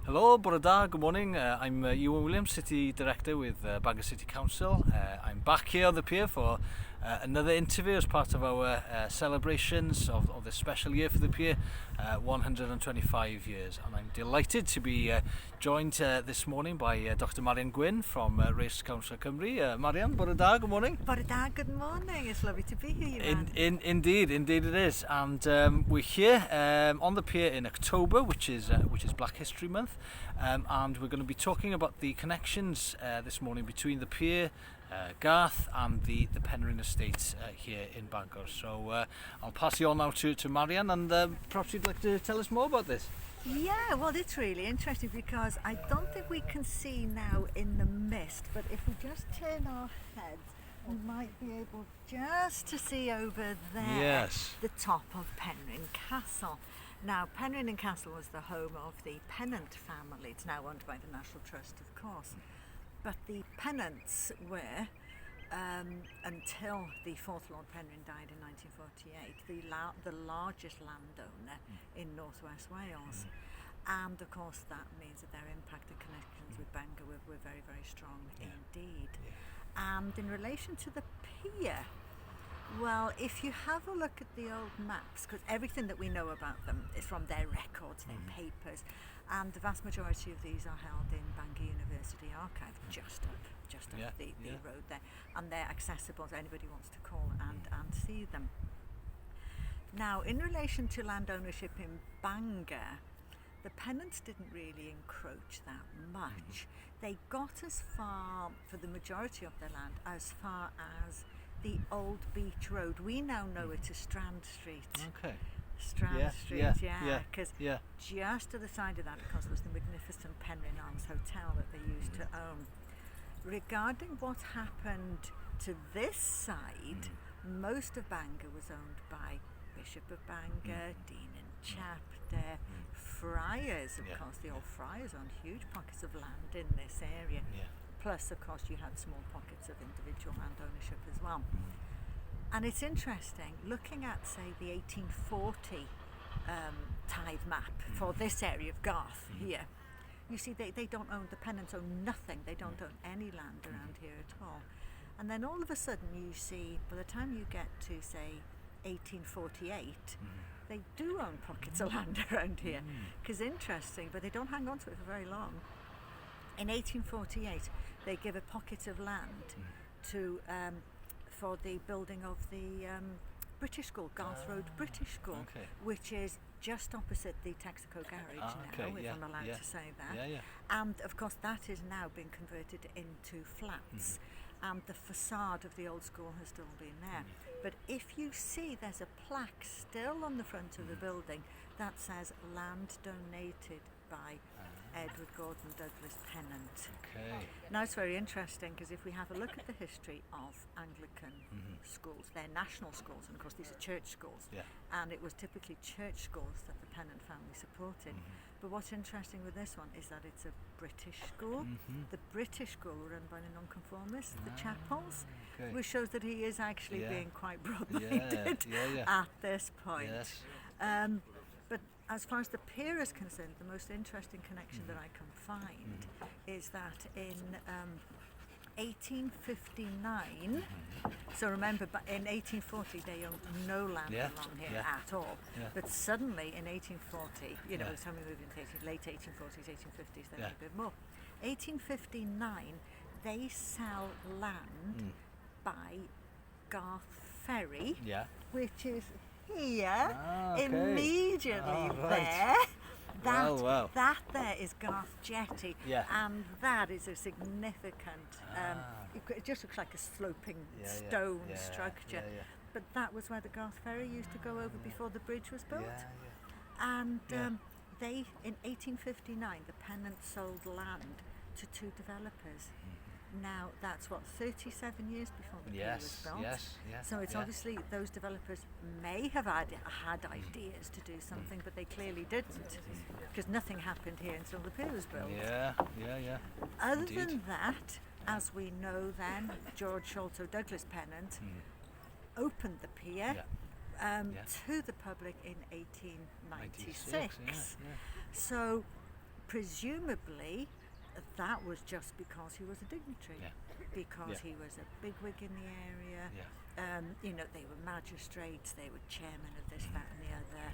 Hello, bore da, good morning. I'm Ewan Williams, City Director with Bangor City Council. I'm back here on the pier for another interview as part of our celebrations of this special year for the pier, 125 years. And I'm delighted to be joined this morning by Dr Marian Gwyn from Race Council Cymru. Marian, bore da, good morning. Bore da, good morning. It's lovely to be here, Ewan. Indeed it is. And we're here on the pier in October, which is Black History Month. And we're going to be talking about the connections this morning between the pier, Garth, and the Penrhyn Estate here in Bangor. So I'll pass you on now to Marian, and perhaps you'd like to tell us more about this. Yeah, well, it's really interesting because I don't think we can see now in the mist, but if we just turn our heads, we might be able just to see over there the top of Penrhyn Castle. Now, Penrhyn Castle was the home of the Pennant family. It's now owned by the National Trust, of course. But the Pennants were, until the fourth Lord Penrhyn died in 1948, the largest landowner in northwest Wales. And, of course, that means that their impact and connections with Bangor were very, very strong indeed. And in relation to the pier, well, if you have a look at the old maps, because everything that we know about them is from their records, their papers, and the vast majority of these are held in Bangor University Archive, just up the road there, and they're accessible to anybody who wants to call and see them. Now, in relation to land ownership in Bangor, the Pennants didn't really encroach that much. They got as far, for the majority of their land, as far as the old beach road. We now know it as Strand Street. Okay. Strand Street, because just to the side of that, of course, was the magnificent Penrhyn Arms Hotel that they used to own. Regarding what happened to this side, most of Bangor was owned by Bishop of Bangor, Dean and Chapter, friars, of course. The old friars owned huge pockets of land in this area. Plus, of course, you had small pockets of individual land ownership as well. And it's interesting, looking at, say, the 1840 tithe map for this area of Garth here, you see they don't own, the Pennants own nothing, they don't own any land around here at all. And then all of a sudden you see, by the time you get to, say, 1848, they do own pockets of land around here. Because interesting, but they don't hang on to it for very long. In 1848, they give a pocket of land to for the building of the British School, Garth Road British School, which is just opposite the Texaco garage now, if I'm allowed to say that. And of course that is now been converted into flats, and the facade of the old school has still been there. But if you see, there's a plaque still on the front of the building that says land donated by Edward Gordon Douglas Pennant. Now it's very interesting because if we have a look at the history of Anglican schools, they're national schools, and of course these are church schools, and it was typically church schools that the Pennant family supported. But what's interesting with this one is that it's a British school. The British school were run by the nonconformists, the Chapels, which shows that he is actually being quite broad-minded at this point. But as far as the pier is concerned, the most interesting connection that I can find is that in 1859, so remember, in 1840 they owned no land along here at all, but suddenly in 1840, by the time we moved into late 1840s, 1850s, then a bit more, 1859 they sell land by Garth Ferry, which is here, immediately there. That there is Garth Jetty, and that is a significant, it just looks like a sloping stone structure, but that was where the Garth Ferry used to go over before the bridge was built. And they, in 1859, the Pennant sold land to two developers. Now, that's 37 years before the pier was built. So it's obviously those developers may have had ideas to do something, but they clearly didn't, because nothing happened here until the pier was built. Other than that, as we know then, George Sholto Douglas Pennant opened the pier to the public in 1896. So presumably that was just because he was a dignitary, because he was a bigwig in the area. You know, they were magistrates, they were chairmen of this, that and the other.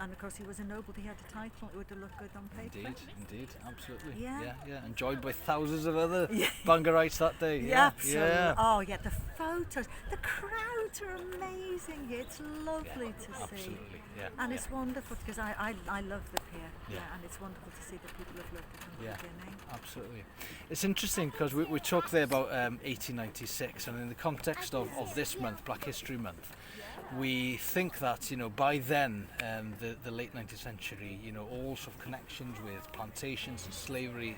And of course he was a noble, he had a title, it would have looked good on paper. Indeed, absolutely. Yeah. Enjoyed by thousands of other Bangorites that day. Absolutely. Oh yeah, the photos, the crowds are amazing here. It's lovely to see. Absolutely, and it's wonderful because I love the pier, and it's wonderful to see that people have loved it from the beginning. Absolutely. It's interesting because we talked there about 1896, and in the context of this month, Black History Month, we think that, you know, by then, the late 19th century, you know, all sort of connections with plantations and slavery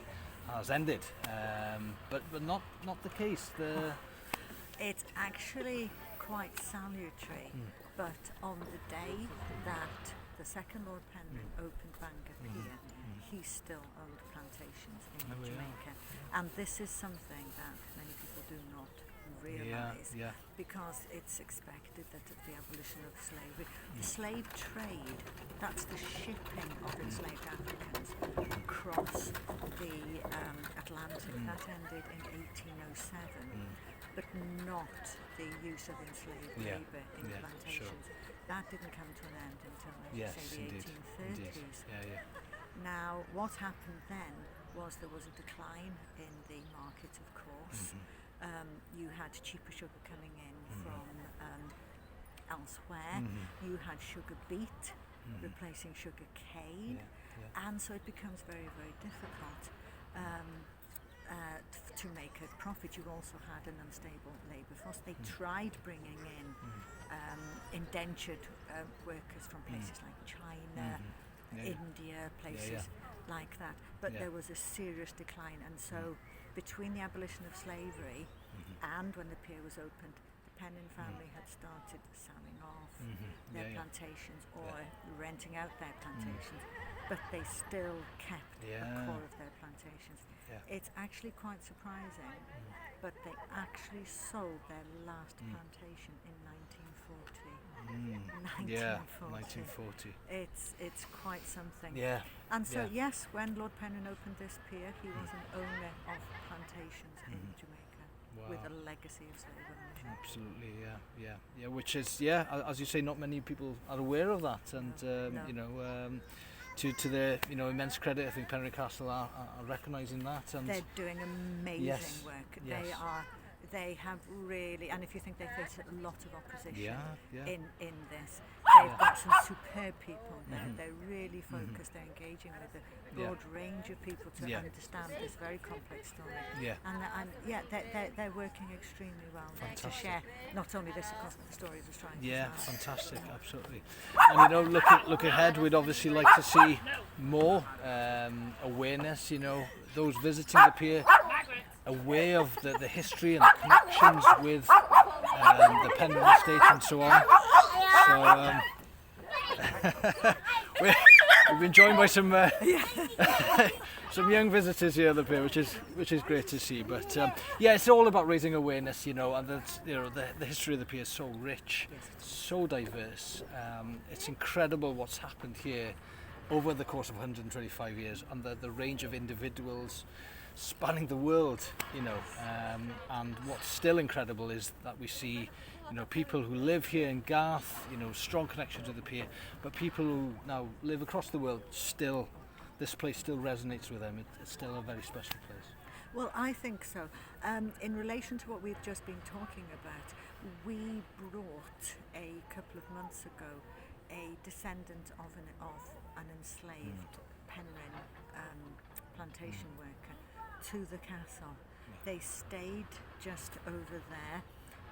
has ended, but not the case. It's actually quite salutary, but on the day that the second Lord Penrhyn opened Bangor Pier, he still owned plantations in Jamaica, and this is something that many people do not realise, because it's expected that at the abolition of slavery, the slave trade, that's the shipping of enslaved Africans across the Atlantic, that ended in 1807, but not the use of enslaved labour in plantations. That didn't come to an end until, say, the 1830s. Now, what happened then was there was a decline in the market, of course. You had cheaper sugar coming in from elsewhere. You had sugar beet replacing sugar cane, and so it becomes very, very difficult to make a profit. You also had an unstable labour force. They tried bringing in indentured workers from places like China, India, places like that, but there was a serious decline, and so between the abolition of slavery and when the pier was opened, the Penrhyn family had started selling off their plantations or renting out their plantations, but they still kept the core of their plantations. It's actually quite surprising, but they actually sold their last plantation in 1940. It's quite something. And so yes, when Lord Penrhyn opened this pier, he was an owner of plantations in Jamaica with a legacy of slave ownership. Absolutely, which is as you say, not many people are aware of that, and you know, to their, you know, immense credit, I think Penrhyn Castle are recognising that, and they're doing amazing work. They have really, and if you think they face a lot of opposition in this, they've got some superb people there. They're really focused, they're engaging with a broad range of people to understand this very complex story. And they're working extremely well to share not only this, of course, but the story of the strike as well. Fantastic, absolutely. And you know, look ahead, we'd obviously like to see more awareness, you know, those visiting the pier aware of the history and the connections with the Penrhyn Estate and so on. So we've been joined by some some young visitors here at the pier, which is great to see. But it's all about raising awareness, you know, and that's, you know, the history of the pier is so rich, so diverse. It's incredible what's happened here over the course of 125 years, and the range of individuals spanning the world, you know, and what's still incredible is that we see, you know, people who live here in Garth, you know, strong connections with the pier, but people who now live across the world, still, this place still resonates with them. It's still a very special place. Well, I think so. In relation to what we've just been talking about, we brought a couple of months ago a descendant of an enslaved Penrhyn plantation worker to the castle. They stayed just over there,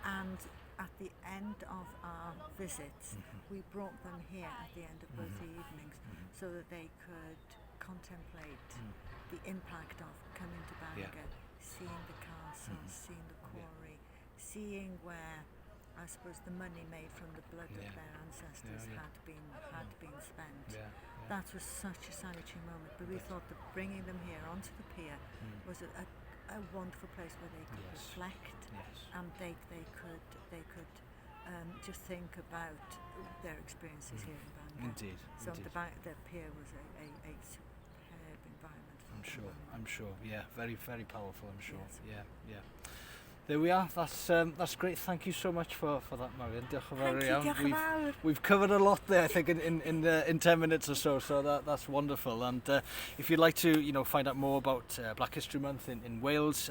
and at the end of our visits we brought them here at the end of both the evenings so that they could contemplate the impact of coming to Bangor, seeing the castle, seeing the quarry, seeing where, I suppose, the money made from the blood of their ancestors had been spent. That was such a salutary moment, but we thought that bringing them here onto the pier was a wonderful place where they could reflect, and they could just think about their experiences here in Bangor. Indeed. So the pier was a superb, I'm sure. Yeah, very, very powerful, I'm sure. Yes. Yeah. There we are. That's great. Thank you so much for that, Marian. Thank you. We've covered a lot there, I think, in 10 minutes or so. So that's wonderful. And if you'd like to, find out more about Black History Month in Wales,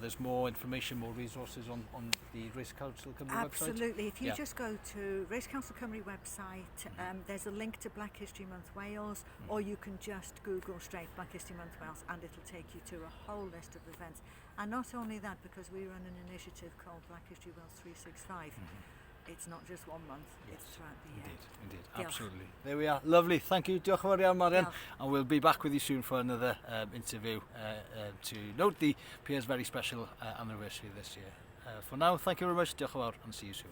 there's more information, more resources on the Race Council Cymru website. Absolutely. If you just go to Race Council Cymru website, there's a link to Black History Month Wales, or you can just Google straight Black History Month Wales, and it'll take you to a whole list of events. And not only that, because we run an initiative called Black History Wales 365, it's not just 1 month, it's throughout the year. Indeed, absolutely. There we are. Lovely. Thank you. Diolch yn fawr iawn, Marian. And we'll be back with you soon for another interview to note the Pier's very special anniversary this year. For now, thank you very much. Diolch yn fawr, and see you soon.